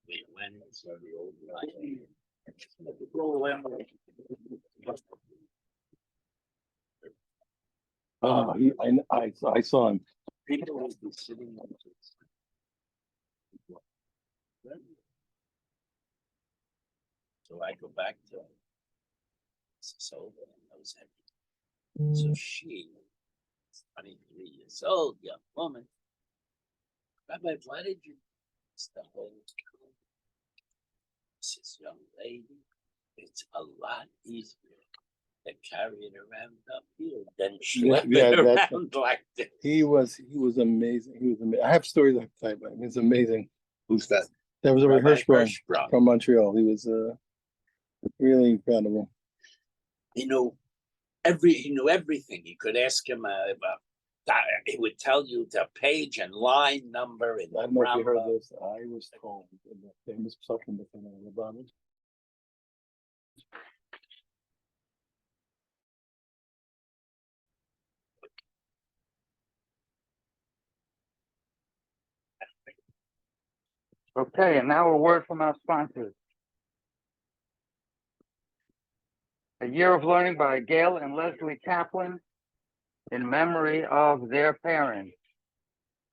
We went to the old life. Oh, I saw him. People would be sitting on this. So I go back to so I was happy. So she, 23 years old, young woman. Rabbi, why did you miss the whole time? This young lady, it's a lot easier to carry it around uphill than schlep it around like this. He was amazing. He was amazing. I have stories I can tell you about him. It's amazing. Who's that? That was Rabbi Hirschbaum Hirschbaum. from Montreal. He was really incredible. He knew everything. You could ask him about. He would tell you the page and line number. In I don't know if you heard this. I was told in the famous Psukim of the Bible. Okay, and now a word from our sponsors. A Year of Learning by Gail and Leslie Kaplan in memory of their parents.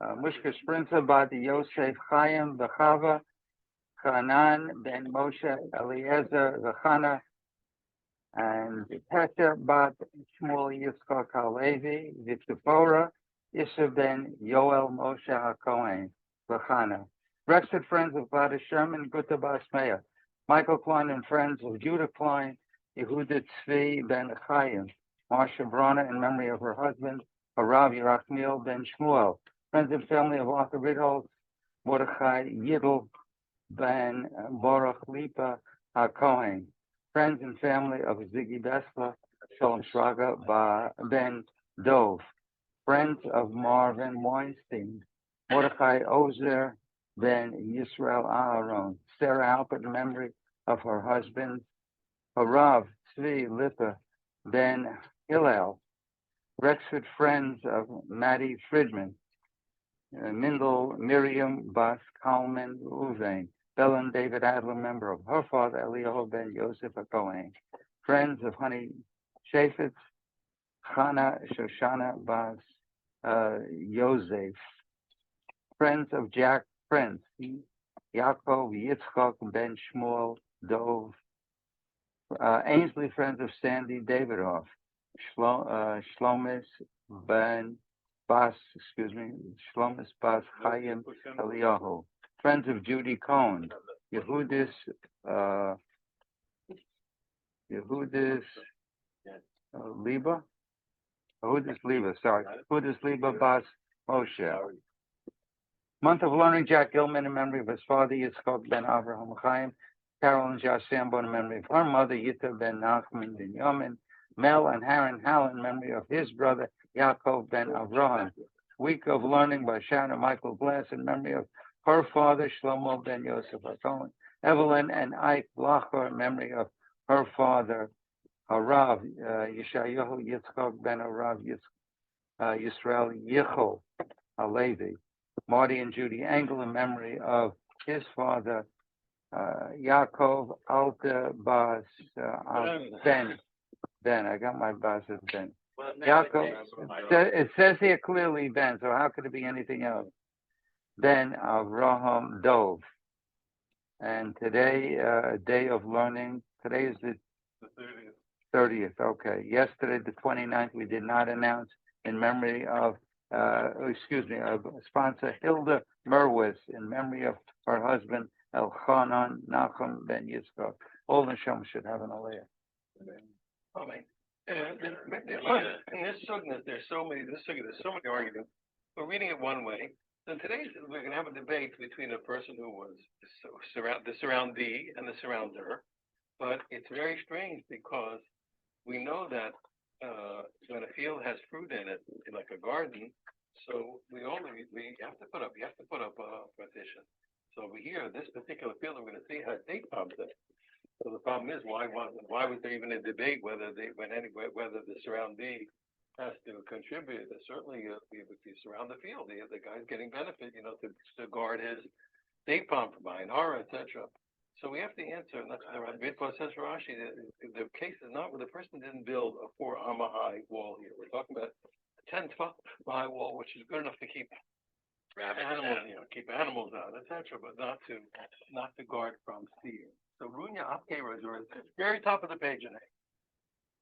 Mushka Sprinza by the Yosef Chaim Bechava, Hanan ben Moshe Eliezer Vechana, and Pesha bat Shmuel Yitzchak Halevi, Vitzipora, Isha ben Yoel Moshe HaKohen Vechana. Brexit Friends of Gladys Sherman, Gutta Basmeya. Michael Klein and Friends of Judah Klein, Yehuda Tzvi ben Chaim. Marsha Brana in memory of her husband, Harav Yerachmiel ben Shmuel. Friends and family of Arthur Ritholtz, Mordechai Yidl ben Baruch Lipa HaKohen. Friends and family of Ziggy Besla, Shalom Shraga ben Dov. Friends of Marvin Weinstein, Mordechai Ozer ben Yisrael Aharon. Sarah Alpert in memory of her husband, Harav Tzvi Lipa ben Hillel. Rexford Friends of Maddie Friedman, Mindel Miriam Bas Kalman Uvein. Bellen David Adler, member of her father, Eliyahu ben Yosef HaKohen. Friends of Honey Shafetz, Chana Shoshana Bas Yosef. Friends of Jack Prince, Yaakov Yitzchak ben Shmuel Dov. Ainsley Friends of Sandy Davidoff, Shlomis ben Bas, Shlomis Bas Chaim Eliyahu. Friends of Judy Cohn, Yehudis Liba, Yehudis Liba Bas Moshe. Month of Learning, Jack Gilman in memory of his father, Yitzchak ben Avraham Chaim. Carolyn Josh Sambo in memory of her mother, Yitta ben Nachman ben Yomin. Mel and Haran Hall in memory of his brother, Yaakov ben Avraham. Week of Learning by Sharon Michael Glass in memory of her father, Shlomo ben Yosef HaKohen. Evelyn and Ike Blacher in memory of her father, Harav Yeshayahu Yitzchak ben Harav Yisrael Yichol Halevi. Marty and Judy Engel in memory of his father, Yaakov Alta Bas Ben. Ben, I got my Bas as Ben. Yaakov, it says here clearly Ben, so how could it be anything else? Ben Avraham Dov. And today, day of learning, today is the 30th, okay. Yesterday, the 29th, we did not announce in memory of, sponsor Hilda Merwis in memory of her husband, Elchanan Nachum ben Yitzchak. All the Shem should have an aliyah. Amen. In this sukkah, there's so many arguments. We're reading it one way. So today we're going to have a debate between a person who was the surroundee and the surrounder. But it's very strange because we know that when a field has fruit in it, like a garden, so we have to put up a partition. So over here, this particular field we're going to see has date palms in it. So the problem is, why was there even a debate whether the surroundee has to contribute? Certainly, if you surround the field, the guy's getting benefit, to guard his date palm for buying, hara, etc. So we have to answer, and that's what the Ritva says for Rashi. The case is not where the person didn't build a 4 amma high wall here. We're talking about a 10, 12 high wall, which is good enough to keep Rabbits animals, out. keep animals out, etc., but not to guard from steer. So Runya Apkera is at the very top of the page in A.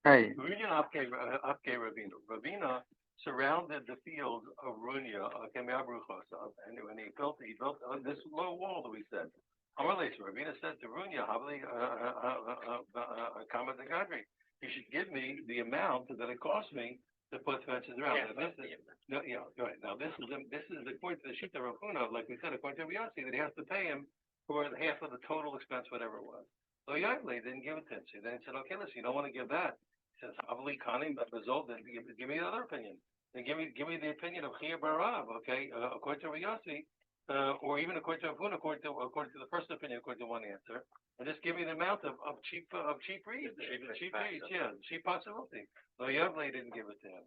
Hey, Runya Apke Ravina. Ravina surrounded the field of Runya, and when he built this low wall that we said. Ravina said to Runya, you should give me the amount that it cost me to put fences around. Yeah, Now, this is, no, yeah, right. Now this is according to the Shita Rafuna, like we said, according to Yossi, that he has to pay him for half of the total expense, whatever it was. So Yavle didn't give it to him. So then he said, okay, listen, you don't want to give that. He says, Havli Kanim, but result, then give me the other opinion. Then give me the opinion of Chia Barav, okay, according to Yossi, or even according to Rafuna, according to the first opinion, according to one answer, and just give me the amount of cheap reeds, cheap possibility. So Yavle didn't give it to him.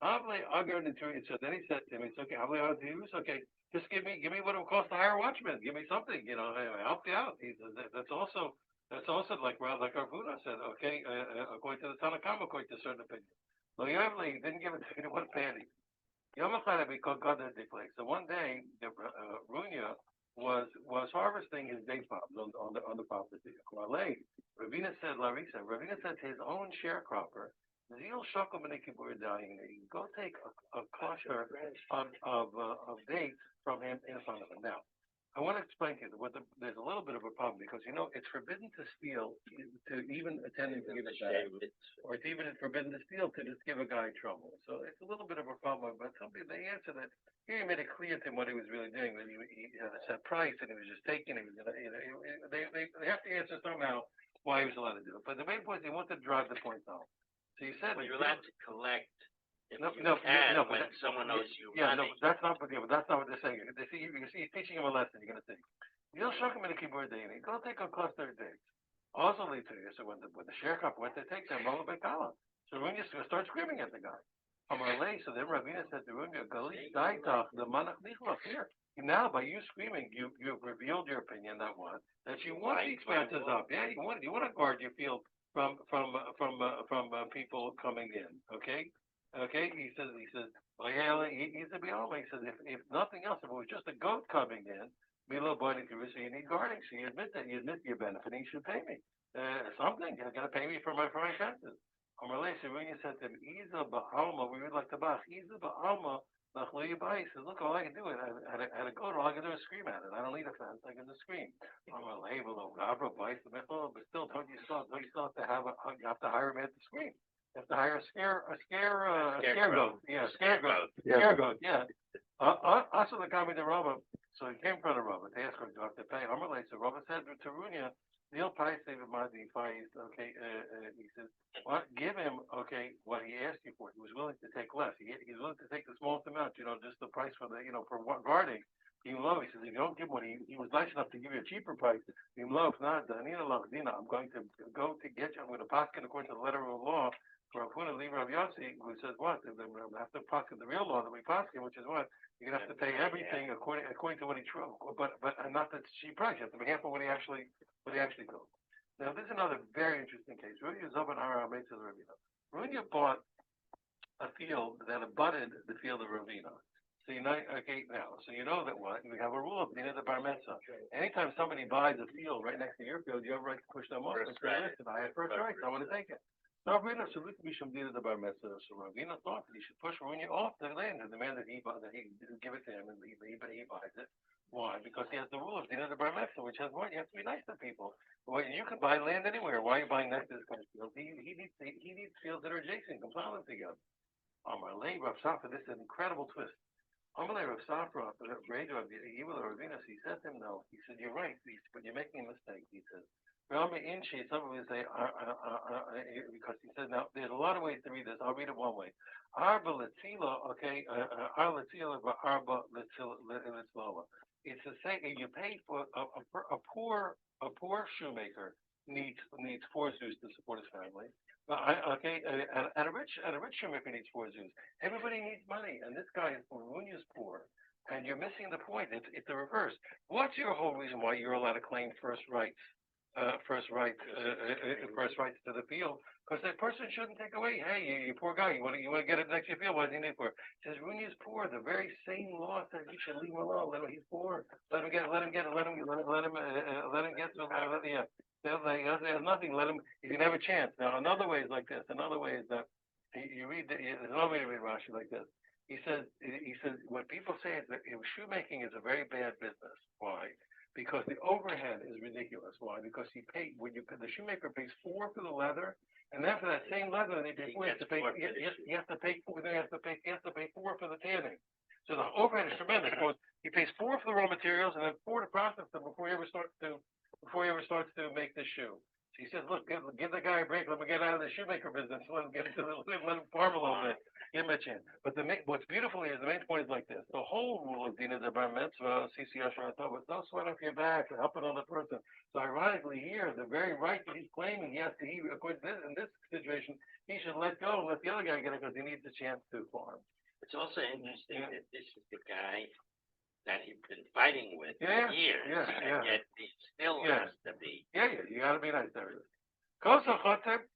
Havle Agar Nituri, so then he said to him, it's okay, Havle Agar, okay, just give me what it would cost to hire a watchman. Give me something, help you out. He says that's also like Arvuna said, okay, according to the Tanakama, according to a certain opinion. Well, Yavli didn't give it to me one penny. Yomachad we called God the place. So one day, Runya was harvesting his date palms on the property. Ravina said to his own sharecropper, Zil Shokum Nikibur dying. Go take a cluster of dates from him in front of him. Now, I want to explain to you that there's a little bit of a problem because it's forbidden to steal, to even attending to give it back, or it's even forbidden to steal to just give a guy trouble. So it's a little bit of a problem. But they answer that here he made it clear to him what he was really doing. That he had a set price and he was just taking. They have to answer somehow why he was allowed to do it. But the main point is he wanted to drive the point home. So you said, well, you're allowed to collect if no, you no, can no, when but someone owes you yeah, no, money. that's not what they're saying. You can see he's teaching him a lesson. You're going to see. You'll shock him in a keyboard day. Go take a cluster of dates. Also lead to you. So when the sharecropper went to take them, roll a kala. So Runya starts screaming at the guy. So then Ravina said to Runya, the manach nichlof here. Now, by you screaming, you've revealed your opinion that you want the expenses up. Yeah, you want to guard your field from people coming in. Okay. Okay, he says, well, yeah, he's a Bialma. He says, if nothing else, if it was just a goat coming in, Milo Body Teresa, you need guarding. So you admit you're benefiting, you should pay me. Something, you're going to pay me for my fences. Amalei, so when you said to him, Iza Ba'alma, we would like to buy, Iza Ba'alma, he says, look, all I can do is, I had a goat, all I can do is scream at it. I don't need a fence, I can just scream. Amalei, but still, don't you still have to you have to hire a man to scream. You have to hire a scare goat. Yeah, scare goat. yeah, Scare goat, yeah. Also the coming to Rava, so he came in front of Rava. They asked him, do I have to pay? Amalei, so Rava said to Runya, Neil Price David Mardi okay, he says, well, give him, okay, what he asked you for. He was willing to take less. He's willing to take the smallest amount, just the price for for guarding. Even low, he says, if you don't give what he was nice enough to give you a cheaper price. Even low, if not, Dina, I'm going to go to get you. I'm going to pocket according to the letter of the law. Rav Huna Rav Yossi, who says what? We have to pocket the real law that we pocket, which is what? You're gonna have to pay everything according to what he true, but not the cheap price. You have to pay half of what he actually built. Now this is another very interesting case. Rudy Zoban Hara Meitzah Ravina. Rudy bought a field that abutted the field of Ravina. So okay, now, so you know that what? We have a rule of Dina the Bar Mitzvah. Anytime somebody buys a field right next to your field, you have a right to push them off and say, listen, I have first rights, I want to take it. So Ravina Dina the Bar Mitzvah. So Ravina thought that he should push Runya off the land and demand that he didn't give it to him and he buys it. Why? Because he has the rule of Dina the Bar Mitzvah, which has what? You have to be nice to people. Well, you can buy land anywhere. Why are you buying next to this guy's field? He needs fields that are adjacent, compliant together. Amalei Rav Safra, this is an incredible twist. Amalei Rav Safra, Rado of Evil Ravinus, he said to him, no. He said, you're right, but you're making a mistake. He says, Rami Inchi, some of you say, because he said, now, there's a lot of ways to read this. I'll read it one way. Arba Latzila, okay, Arba Latzila, Arba Latzila. It's the same, you pay for a poor shoemaker needs 4 zoos to support his family. And a rich shoemaker needs 4 zoos. Everybody needs money, and this guy is Runya's poor. And you're missing the point. It's the reverse. What's your whole reason why you're allowed to claim first rights? First rights to the field, because that person shouldn't take away. Hey, you poor guy, you want to get it next to your field? What do you need it for? It says when he's poor, the very same law says you should leave him alone. He's poor. Let him get. Let him get. Let him get. Yeah. There's nothing. Let him. He can have a chance. Now, another way is like this. Another way is that you read. There's another way to read Rashi like this. He says. What people say is that shoemaking is a very bad business. Why? Because the overhead is ridiculous. Why? Because the shoemaker pays $4 for the leather, and then for that same leather, they pay $4. He has to pay $4. Then he has to pay $4 for the tanning. So the overhead is tremendous. Because he pays $4 for the raw materials, and then $4 to process them before he ever starts to make the shoe. So he says, look, give the guy a break. Let me get out of the shoemaker business. Let him farm a little bit. Give him a chance. But what's beautiful here is the main point is like this. The whole rule of Dina de Bar Mitzvah, CCR Sharata, was no sweat off your back and help another person. So ironically here, the very right that he's claiming according to this, in this situation, he should let go and let the other guy get it because he needs a chance to farm. It's also interesting that this is the guy that he's been fighting with for years, and yet he still has to be. Yeah, you got to be nice there. Kosa Chotem.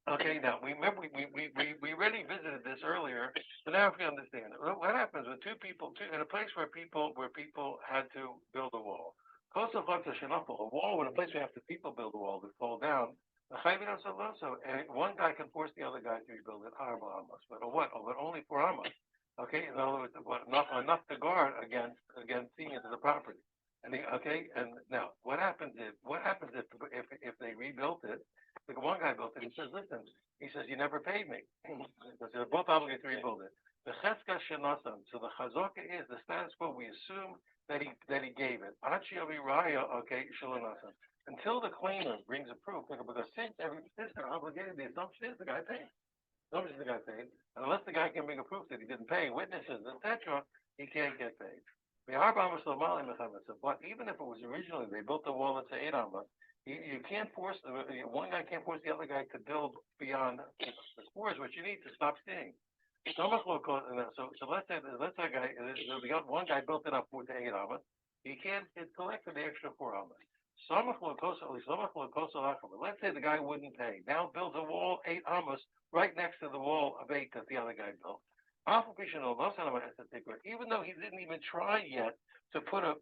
Okay, now we remember we already visited this earlier, but now if we understand it, what happens when two people in a place where people had to build a wall. Kosa Chotem Shenafel, a wall when a place where people build a wall that fall down. And one guy can force the other guy to rebuild it, Arba Amos, but only 4 Amos. Okay, in other words, enough to guard against seeing into the property. And now what happens if they rebuilt it? The one guy built it. He says, listen. He says, you never paid me. Because they're both obligated to rebuild it. The cheska shenasam. So the chazaka is the status quo. We assume that he gave it. Achi raya. Okay, shalonasam. Until the claimant brings a proof, because since they're obligated, the assumption is the guy paid. Nobody's the guy paid. And unless the guy can bring a proof that he didn't pay, witnesses, etc., he can't get paid. But even if it was originally, they built the wall that's 8 Amos, you can't force, one guy can't force the other guy to build beyond the spores, which you need to stop seeing. So let's say one guy built it up to 8 Amos, he can't collect for the extra 4 Amos. Let's say the guy wouldn't pay. Now builds a wall 8 Amos right next to the wall of 8 that the other guy built. Even though he didn't even try yet to put a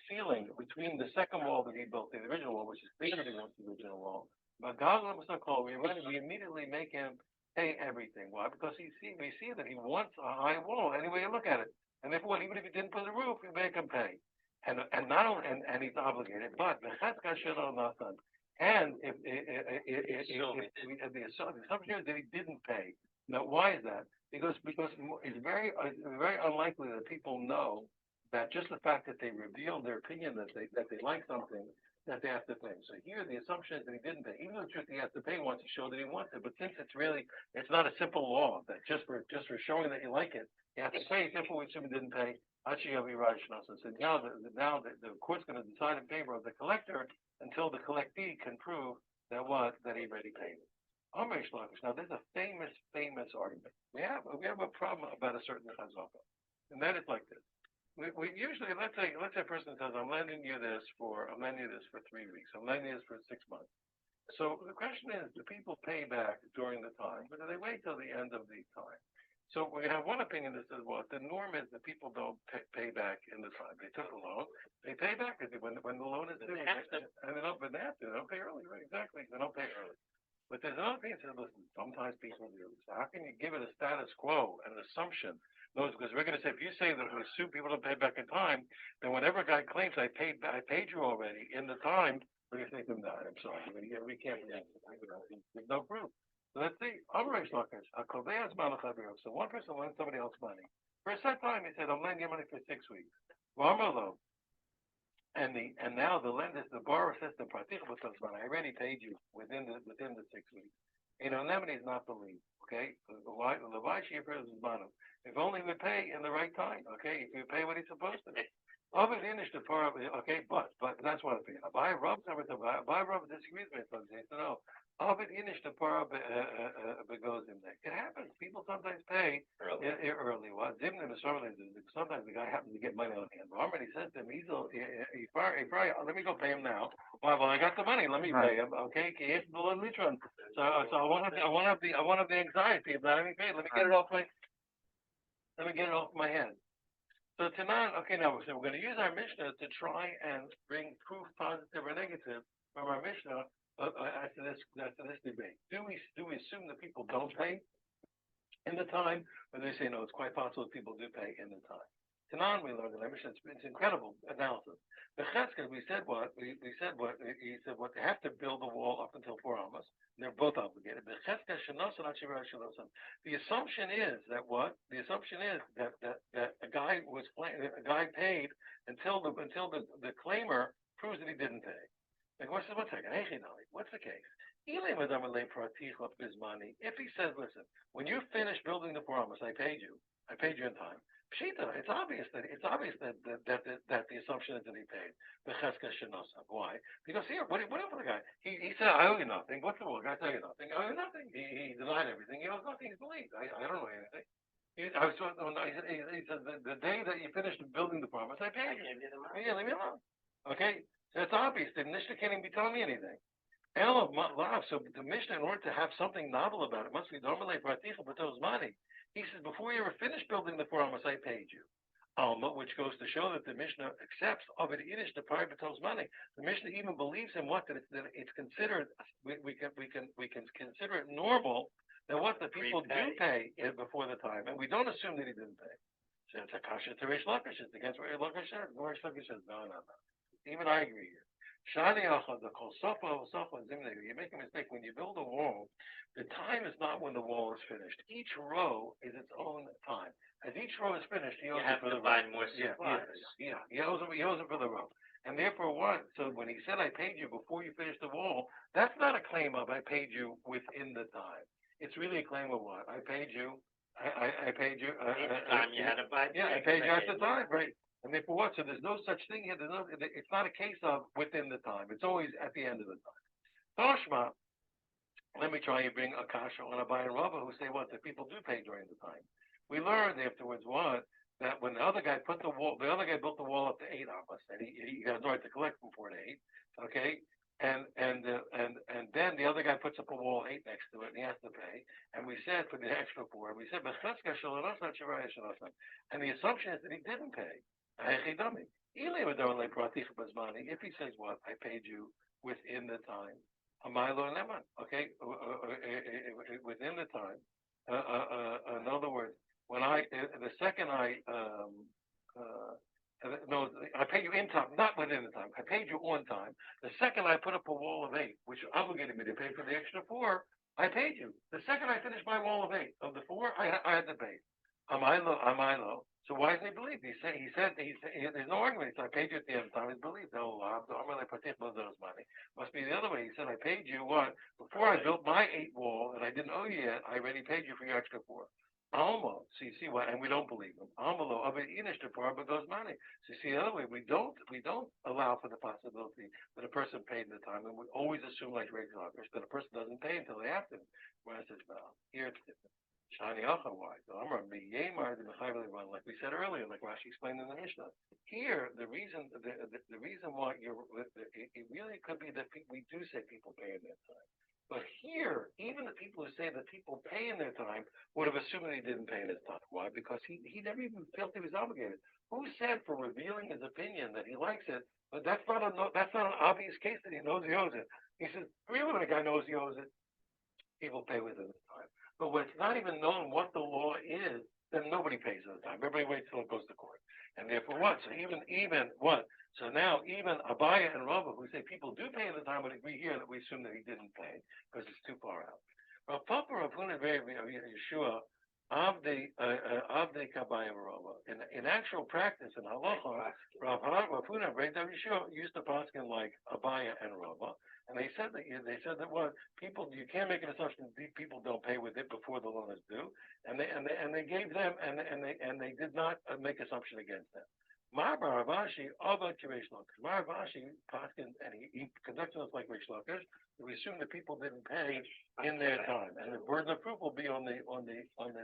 ceiling between the second wall that he built, the original wall, which is bigger than the original wall. But we immediately make him pay everything. Why? Because we see that he wants a high wall. Any way you look at it, and even if he didn't put the roof, we make him pay. And not only and he's obligated, but the and if the assumption is that he didn't pay. Now, why is that? Because it's very unlikely that people know that just the fact that they revealed their opinion that they like something, that they have to pay. So here the assumption is that he didn't pay. Even though the truth he has to pay once to show that he wants it. But since it's not a simple law that just for showing that you like it, you have to pay. Therefore, we assume he didn't pay. So now the court's going to decide in favor of the collector until the collectee can prove that he already paid. Now there's a famous argument. We have a problem about a certain chazaka, and that is like this. We usually let's say a person says, I'm lending you this for 3 weeks. I'm lending you this for 6 months. So the question is, do people pay back during the time, or do they wait till the end of the time? So we have one opinion that says, well, the norm is that people don't pay back in the time. They took a loan, they pay back when the loan is due, and they don't pay early, right? Exactly, they don't pay early. But there's another thing that says, listen, sometimes people do. So how can you give it a status quo, an assumption? Because we're going to say, if you say that we assume people don't pay back in time, then whenever a guy claims I paid you already in the time, we're going to say to him, no, I'm sorry, we can't believe it. There's no proof. So let's see, so one person lends somebody else money. For a set time, he said, I'm lending you money for 6 weeks. And now the lender, the borrower says to I already paid you within the 6 weeks. Anonymity is not believed. Okay? If only we pay in the right time, okay? If you pay what he's supposed to. Ovid Inish the par, okay, but that's one thing. Abai Rav disagrees with me. He said, no. Ovid Inish the par goes in there. It happens. People sometimes pay early. Well, sometimes the guy happens to get money on hand. Already says to him, let me go pay him now. Well, I got the money. Let me pay him. Okay, so I won't have the anxiety of not having paid. Let me get it off my head. So Tanan, okay, now so we're going to use our Mishnah to try and bring proof, positive or negative, from our Mishnah after this debate. Do we assume that people don't pay in the time, or they say no? It's quite possible that people do pay in the time. Tanan, we learned in our Mishnah. It's incredible analysis. The Cheskes, we said what he said. What they have to build the wall up until 4 amos. They're both obligated. The Cheskes shenosan achivra shenosan. The assumption is that what? The assumption is that a guy paid until the claimer proves that he didn't pay. Like, one second, what's the case? If he says, listen, when you finish building the 4 amos, I paid you in time. Pshita, it's obvious that the assumption is that he paid. The Cheskes shenosan. Why? Because here, what for the guy? He said, I owe you nothing. What's the word? I tell you nothing. I owe you nothing. He denied everything. He owes nothing. He's believed. I don't know anything. He said the day that you finished building the promise, I paid you. Yeah, leave me alone. Okay, so it's obvious. The Mishnah can't even be telling me anything. So the Mishnah, in order to have something novel about it, must be normally praticha b'tos money. He says, before you ever finish building the 4 amos, I paid you. Which goes to show that the Mishnah accepts of it Yiddish the pay b'tos money. The Mishnah even believes in what that it's considered. We can consider it normal that what the people do pay before the time, and we don't assume that he didn't pay. So it's a kasha to Reish Lakish. It's against what Reish Lakish says. Reish Lakish says no. Even I agree here. Shani Achad, the Kol Sofa Zimne. You make a mistake when you build a wall. The time is not when the wall is finished. Each row is its own time. As each row is finished, he owes it for the row. More supplies. Yeah, he owes it for the row. And therefore, what? So when he said, "I paid you before you finished the wall," that's not a claim of "I paid you within the time." It's really a claim of what? I paid you. I paid you. Time you had to buy. Yeah, I paid you at the time, right? And therefore, what? So there's no such thing here. It's not a case of within the time. It's always at the end of the time. Toshma. Let me try and bring a kasha on Abai and Rava who say what? That people do pay during the time. We learned afterwards what? That when the other guy built the wall up to 8 amos, and he has no right to collect from 4 to 8. Okay, and then the other guy puts up a wall 8 next to it, and he has to pay. And we said for the extra 4, we said, and the assumption is that he didn't pay. If he says what? I paid you within the time. Okay, within the time. In other words, when I paid you in time, not within the time. I paid you on time. The second I put up a wall of 8, which obligated me to pay for the extra 4, I paid you. The second I finished my wall of 8 of the 4, I had to pay. Am I low? So why does he believe? He said there's no argument. He said, I paid you at the end of the time. He believed. No, I'm really particular with those money. Must be the other way. He said, I paid you what? Before I built my 8 wall, and I didn't owe you yet, I already paid you for your extra 4. Almost. So you see what? And we don't believe him. Almost of it Inish to par, but those money. So you see the other way. We don't allow for the possibility that a person paid in the time, and we always assume like regular that a person doesn't pay until they have to. Whereas it's here it's different. Shani why? Like we said earlier, like Rashi explained in the Mishnah. Here, the reason why it really could be that we do say people pay in their time. But here, even the people who say that people pay in their time would have assumed that he didn't pay in his time. Why? Because he never even felt he was obligated. Who said for revealing his opinion that he likes it? But that's not an obvious case that he knows he owes it. He says, really, when a guy knows he owes it, people pay within his time. But when it's not even known what the law is, then nobody pays at the time. Everybody waits till it goes to court. And therefore what? So even what? So now even Abaya and Rava, who say people do pay at the time, would agree here that we assume that he didn't pay because it's too far out. Rav Papa, Rav Huna, Yeshua, of the Kabaya Rava. In actual practice in halacha, Rav Huna, Yeshua used to paskin like Abaya and Rava. And they said that what people, you can't make an assumption that people don't pay with it before the loan is due, and they gave them and they did not make assumption against them. Marbar Ravashi, Oba Kiresh Lakish. Maravashi, Paskin, and he conducted us like Rish Lakish. We assume the people didn't pay in their time, and the burden of proof will be on the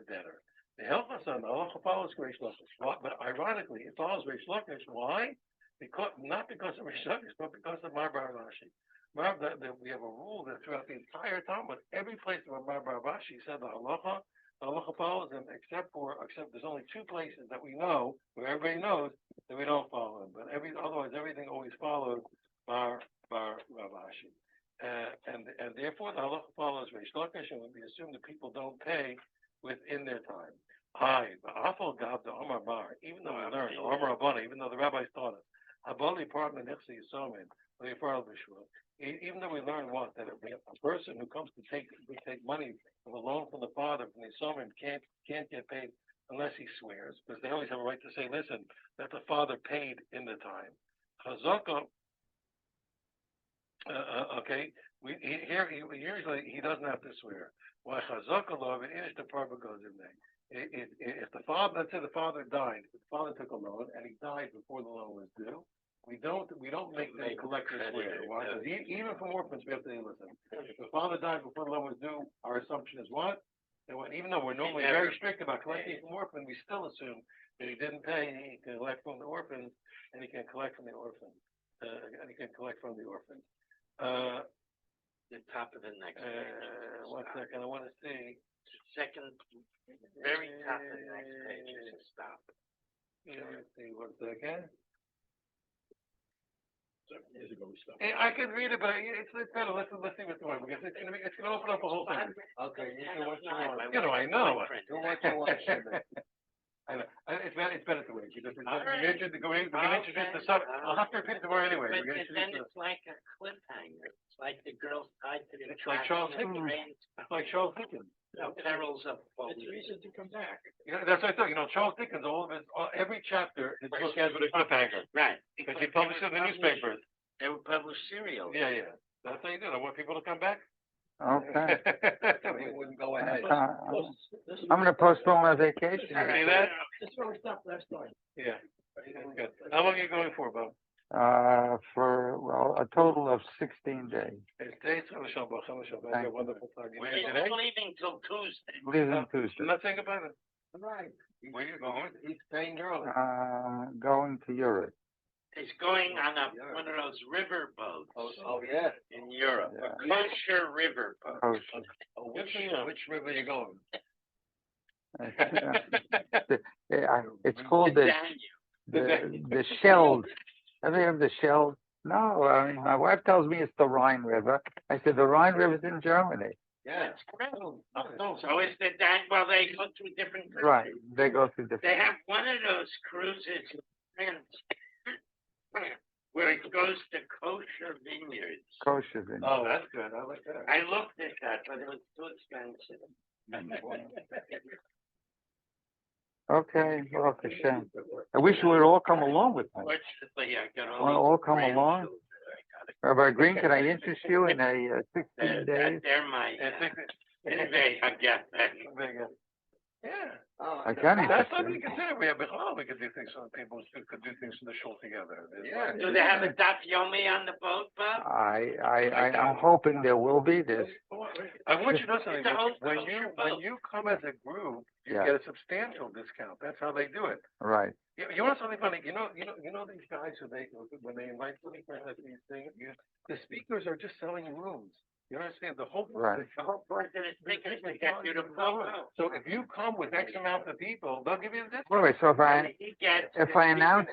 debtor. The help us on the halacha follows Rish Lakish. But ironically, it follows Rish Lakish. Why? Because not because of Rish Lakish, but because of Marbar Ravashi. We have a rule that throughout the entire Talmud, every place where Marbar Ravashi said the halacha follows him, except there's only two places that we know where everybody knows that we don't follow him. But otherwise everything always follows Bar Ravashi. And therefore the halacha follows Reish Lakish, and we assume that people don't pay within their time. The Afal Gav the Omar Bar, even though we learned, or Omar Abana, even though the rabbis taught us, Habali Partner Nixie Yisomin, even though we learned that a person who comes to take money of a loan from the father from the Yisomin can't get paid unless he swears, because they always have a right to say, listen, that the father paid in the time. Chazaka, okay, usually he doesn't have to swear. Why Chazaka law, the purpose goes in there. If the father, let's say the father died, if the father took a loan and he died before the loan was due, we don't make the collector swear. Why? Because even from orphans, we have to listen. If the father died before the loan was due, our assumption is what? That even though we're normally very strict about collecting from orphans, we still assume that he didn't pay. He can collect from the orphans, and he can collect from the orphans. The top of the next page. 1 second, I want to see. Second, very top of the next page is a stop. Let's see, 1 second. Years ago we stopped. I can read it, but it's better. Let's see what's going on, because it's gonna open up a whole thing. Okay, you can watch your want. I know. Do what you want. I know. It's better to wait, because we're going to introduce the subject. I'll have to repeat it tomorrow anyway. But then it's like a cliffhanger. It's like the girl's tied to the It's like Charles Dickens. It's like Charles Dickens. Perils of It's a reason to come back. That's what I thought. Charles Dickens, every chapter, his book ends with a cliffhanger. Right. Because he published it in the newspapers. They would publish serials. Yeah. That's how you do it. I want people to come back. Okay. It wouldn't go ahead. I'm gonna postpone my vacation. See that? That's where we stopped last time. Yeah. That's good. How long are you going for, Bob? For, well, a total of 16 days. Thank you. Have a wonderful time. You We're leaving today? leaving till Tuesday. Leaving Tuesday. I'm not saying goodbye then. Right. Where are you going? He's paying early. Going to Europe. It's going on one of those river boats Oh, yeah. in Europe, Yeah. a kosher river boat. Kosher. Which river are you going? It's called the Danube. the Sheld. Have you heard of the Sheld? No, I mean, my wife tells me it's the Rhine River. I said, the Rhine River's in Germany. Yeah. That's correct. So it's the well, they go through different countries. Right, they go through They different. have one of those cruises in France where it goes to kosher vineyards. Kosher vineyard. Oh, that's good. I like that. I looked at that, but it was too expensive. Okay, well, it's a shame. I wish we would all come along with me. Fortunately, I got Want to all come along? Rabbi Green, can I interest you in a 16 days? They're my, I get that. Yeah. I can That's interest what we you. consider. We could do things on people could do things from the shul together. Yeah. Do they have a daf yomi on the boat, Bob? I'm hoping there will be this. I want you to know something. It's a whole When culture you come as a group, you Yeah. get a substantial discount. That's how they do it. Right. You want something funny? You know these guys when they invite speakers at these things, the speakers are just selling rooms. You understand the whole Right. The whole point of this thing is to get you to go. So if you come with X amount of people, they'll give you a discount. Wait, so He gets if I announce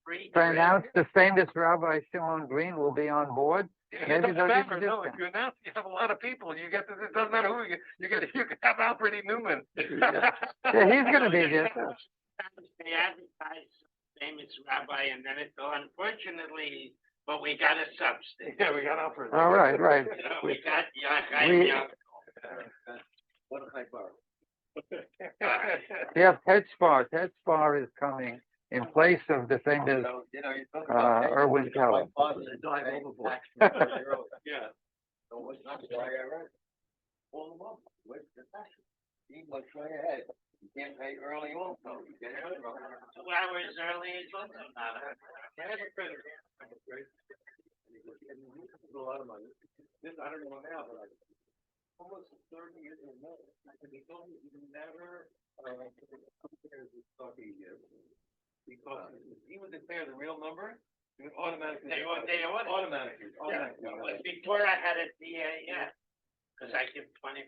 free the famous Rabbi Shimon Green will be on board, It maybe doesn't they'll give matter. you No, if you announce you have a lot of people, you get it doesn't matter who you can have Alfred E. Newman. yeah, he's gonna be there too. They advertise famous rabbi, and then it's unfortunately, but we got a substance. Yeah, we got Alfred. All right, right. You know, we got We- What if I borrow? Yes, Headspar. Headspar is coming in place of the famous You talk about paying Erwin my Keller. father to dive overboard. Yeah. So that's why I read. All the month, where's the tax? He must try ahead. You can't pay early also. You get it early. 2 hours early is also not a. I have a friend. A lot of money. This, I don't know now, but almost 30 years or more. And he told me he never, compares his stock he gives. Because he would declare the real number, he would automatically. They automatically. Automatically. Before I had a DAF, because I give 20%.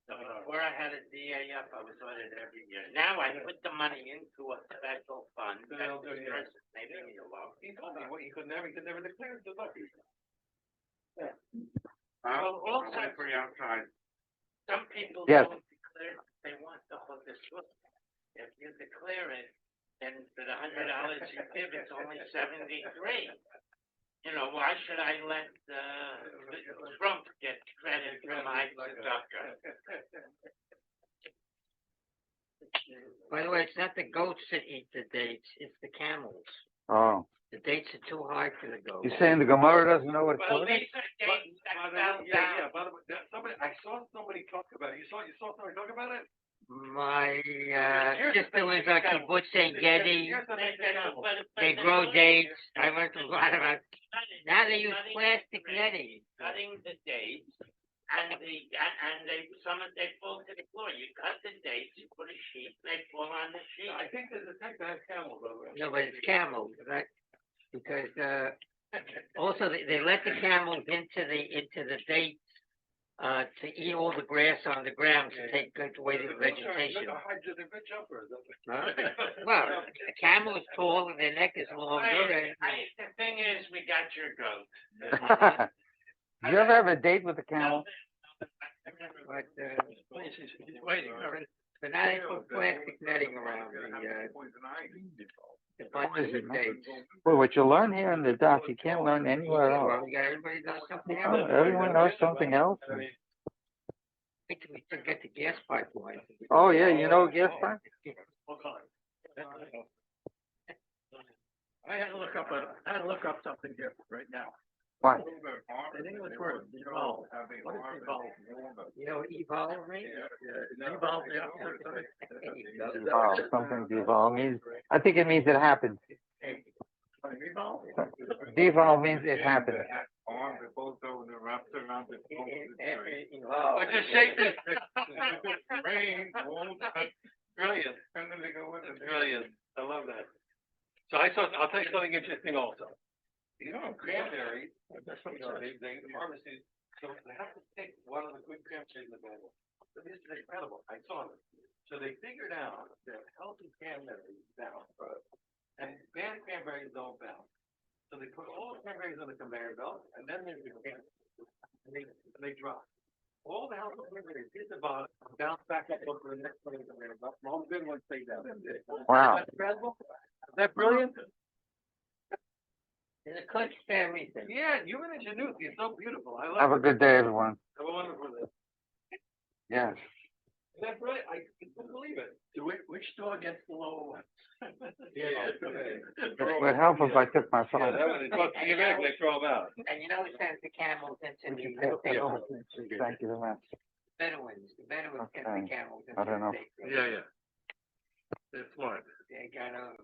So before I had a DAF, I was audited every year. Now I put the money into a special fund. So they'll do, yeah. Maybe me alone. He told me, well, he could never declare the stock. Well, also for outside. Some people Yes. don't declare, they want the whole disclosure. If you declare it, then for the $100 you give, it's only 73. You know, why should I let, Trump get credit for my deduction? By the way, it's not the goats that eat the dates, it's the camels. Oh, The dates are too high for the goats. you saying the Gemara doesn't know what Well, food is? these are dates that fell Yeah, down. by the way, somebody, I saw somebody talk about it. You saw somebody talk about it? My, sister was on kibbutz St. Geddy, Here's the thing, they grow dates, I learned a lot about, now they use plastic netting. Cutting the dates, and they fall to the floor. You cut the dates, you put a sheet, they fall on the sheet. I think there's a tank that has camels over it. No, but it's camels, right? Because, also they let the camels into the dates, to eat all the grass on the ground to take away the vegetation. They're good jumpers. Huh? Well, the camel is tall and their neck is longer and. The thing is, we got your goat. Did you ever have a date with a camel? But, but now they put plastic netting around the bunches of dates. Well, what you learn here in the doc, you can't learn anywhere else. Well, we got everybody knows something Oh, else. everyone knows something else. I think we forget the gas pipeline. Oh, yeah, you know gas pipe? What kind? I had to look up something here right now. What? An English word, evolve. What is evolve? You know what evolve means? Evolve, yeah. Evolve, something devolve means, I think it means it happened. Evolve? Devolve means it happened. But just shake this. Brilliant. Brilliant. I love that. So I'll tell you something interesting also. You know, cranberries, they pharmacies, so they have to pick one of the good cranberries available. So this is incredible. I saw this. So they figured out that healthy cranberries bounce, and bad cranberries don't bounce. So they put all the cranberries on the conveyor belt, and then there's the cranberries, and they drop. All the healthy cranberries hit the bottom, bounce back up over the next one of the conveyor belt. All the good ones stay down. Wow. Is that incredible? Is that brilliant? There's a clutch for everything. Yeah, human ingenuity is so beautiful. I love Have a it. good day, everyone. Have a wonderful day. Yes. That's right. I couldn't believe it. Which store gets the lower one? Yeah. It would help if I took my phone. They throw them out. And you know who sends the camels into Would you the pass that over? Thank you very much. Bedouins? The Bedouins send Okay. the camels into I don't know. the states. Yeah. They're smart. They got a